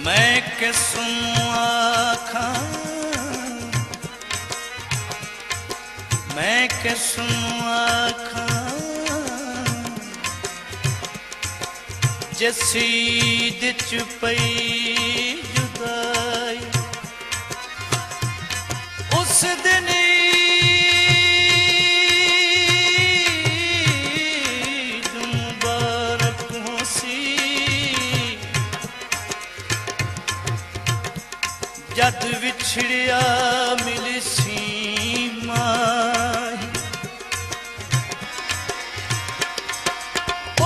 मैं किसनू आखा, मैं किसनू आखा, जसीद च पई जुदाई उस दिन मुबारक होसी जद विछड़िया मिली सी माही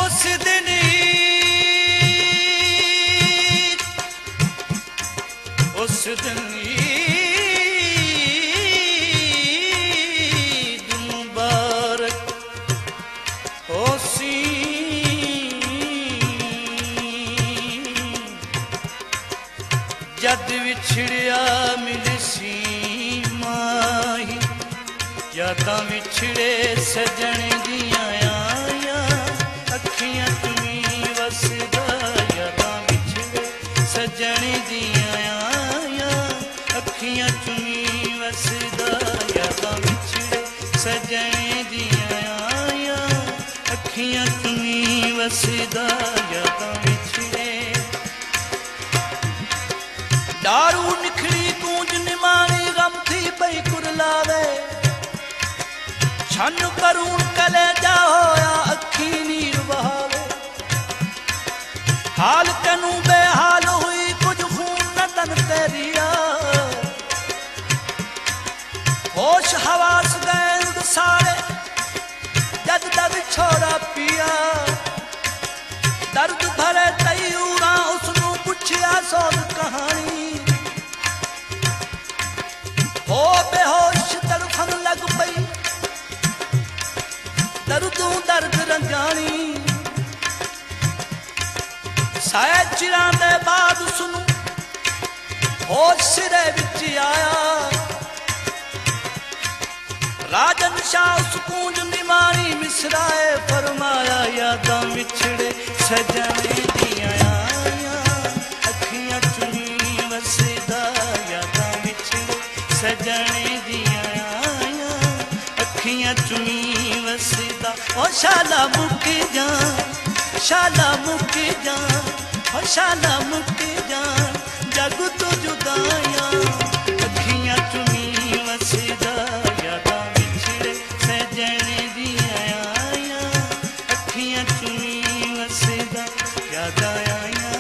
उस दिन उस दिन ईद मुबारक होसी जद विछड़िया मिली सी माही यादां विछड़े सजण दियां आया अखियां तुमी वसदा यादां विछड़े सजण दियां आया अखियां तुमी वसदा यादां विछड़े सजण दियां आया अखियां तुमी वसदा यादां विछड़े दारू निखड़ी गूंज निमाणी गम थी पई कुरलावे छन करून कले जा होया अखी नीर बहावे हाल कनू बेहाल हुई कुछ खून न तन तेरिया होश हवास गए सारे जद दब छोड़ा पिया दर्द भरे तयूरा उसनू पुछया सोच कहानी हो बेहोश तड़फन लग पई दर्दों दर्द रंजानी साए चिरां दे बाद सुनू होश सिरे विच आया राजन शाह सुकून निमाणी मिसराए फरमाया यादां विछड़े सजण दियां आया अखियां चुनी वसदा यादां विछड़े सजण दियां आया अखियां चुनी वसदा ओ शाला मुक जा शाला मुक जा ओ शाला मुक जा जग तो जुदाया अखियां चुनी वसदा यादां विछड़े सजण दियां आया अखियां चुनी वसदा यादां आया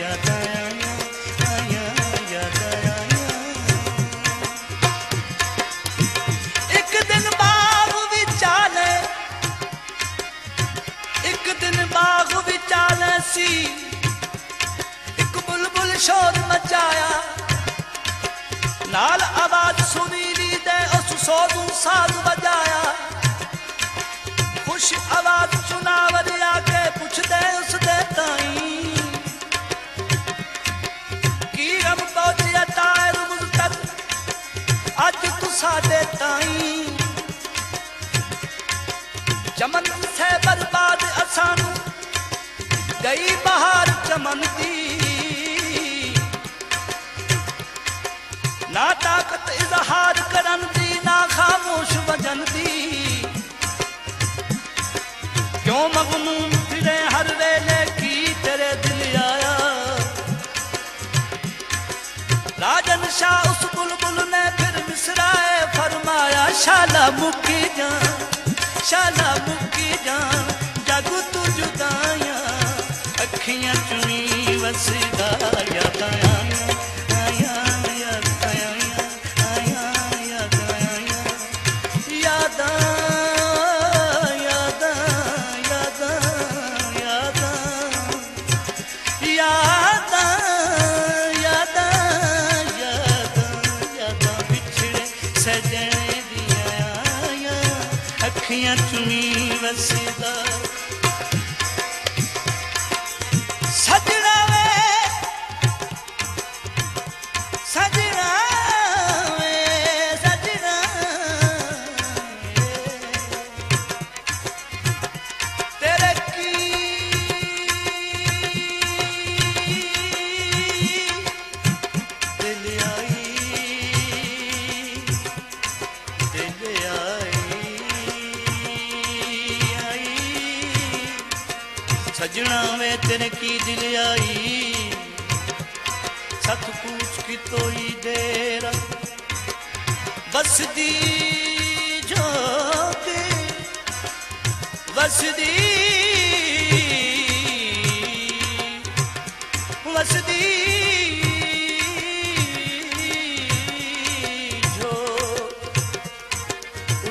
यादां आया यादां आया एक दिन बाग विचाले एक दिन बाग विचाले सी एक बुलबुल शोर मचाया नाल आवाज सुरीली दे उस सोदू साज बजाया खुश आवाज चुनावर आके पुछ दे उस दे ताई की रब पहुंचिया तार मुल्तक अज तू साडे ताई चमन से बर्बाद असानू गई बहार चमन दी ना ताकत इजहार करन दी ना खामोश वजन दी क्यों मगमूम फिरे हर वेले की तेरे दिल आया राजन शाह उस बुलबुल ने फिर मिसराए फरमाया शाला मुकी जा शाला मुकी जा जग तू जुदाया अखियां चुनी वसदा यादां आया अखियां चुनी वसदा सजना वे सजना वे सजना तेरे की सजना वे तेरे की दिल आई सत पूछ की तोई देर बसदी जोगे वसदी वसदी जो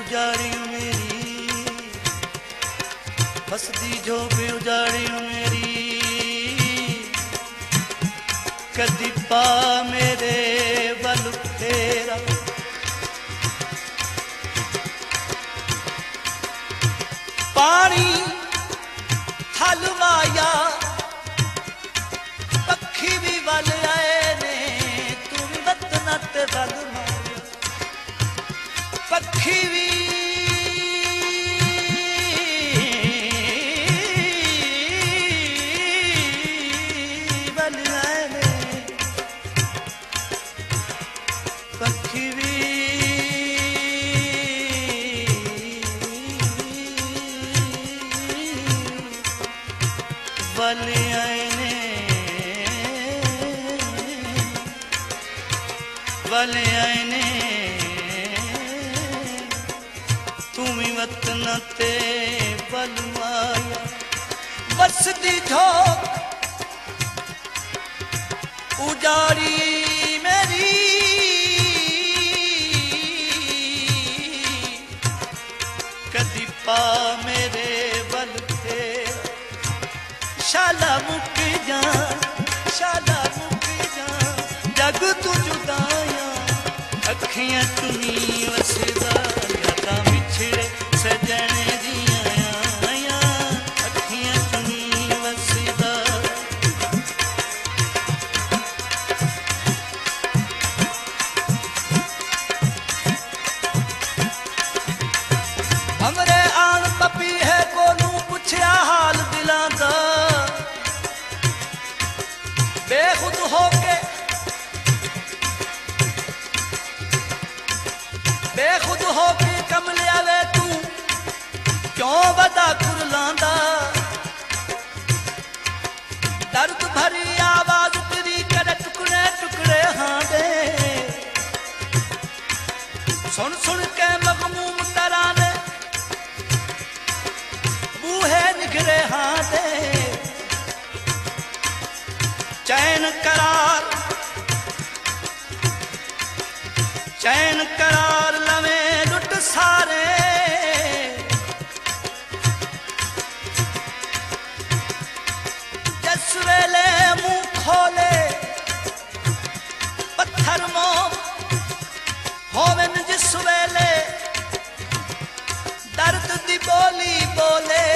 उजाड़ी मेरी वसदी जो भी उजाड़ी मेरी कदी पा मेरे बल फेरा पानी हलवाया पक्षी भी बल आए ने तू भी वतना ते बल माया पक्षी भी बल आए ने पक्षी भी बल आए ने बल आए ने तुमी वतन ते बल माया बसदी झोंक उजाड़ी मेरी कदी पा मेरे बल फेर शाला मुक जा जग तू जुदाया अखियां तुनी वसदा यादा बिछड़े सजने दिया अखियां तुनी वसदा हमरे आन पपी है कोनू पुछया हाल दिलां दा बेखुद होके बेखुद होके कमले आवे तू क्यों वदा कुरलांदा दर्द भरी आवाज तेरी करे टुकड़े टुकड़े हाँ दे सुन सुन के मगमूम तराने बूहे निगरे हाँ दे चैन करार लवे लुट सारे जिस वेले मुंह खोले पत्थर मोम होवन जिस वेले दर्द दी बोली बोले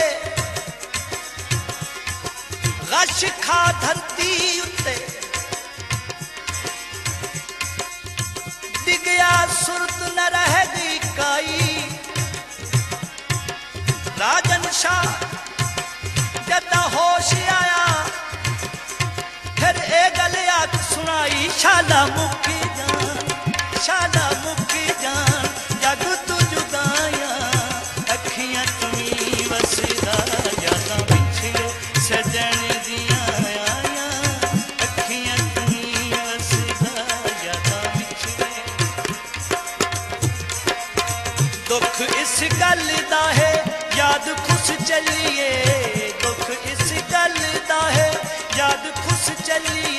गश खा धरती उत्ते डिगया सुरत न रहेगी काई राजन शाह जदा होश आया फिर ए गल आख सुनाई शाला मुकी जान जग तू जुदाया अखियां तुमी वसदा यादा बिछड़े सजन दिया अखियां तुमी वसदा यादा बिछड़े दुख इस गल दा है याद खुश चलिए दुख इस गल दा है याद खुश चलिए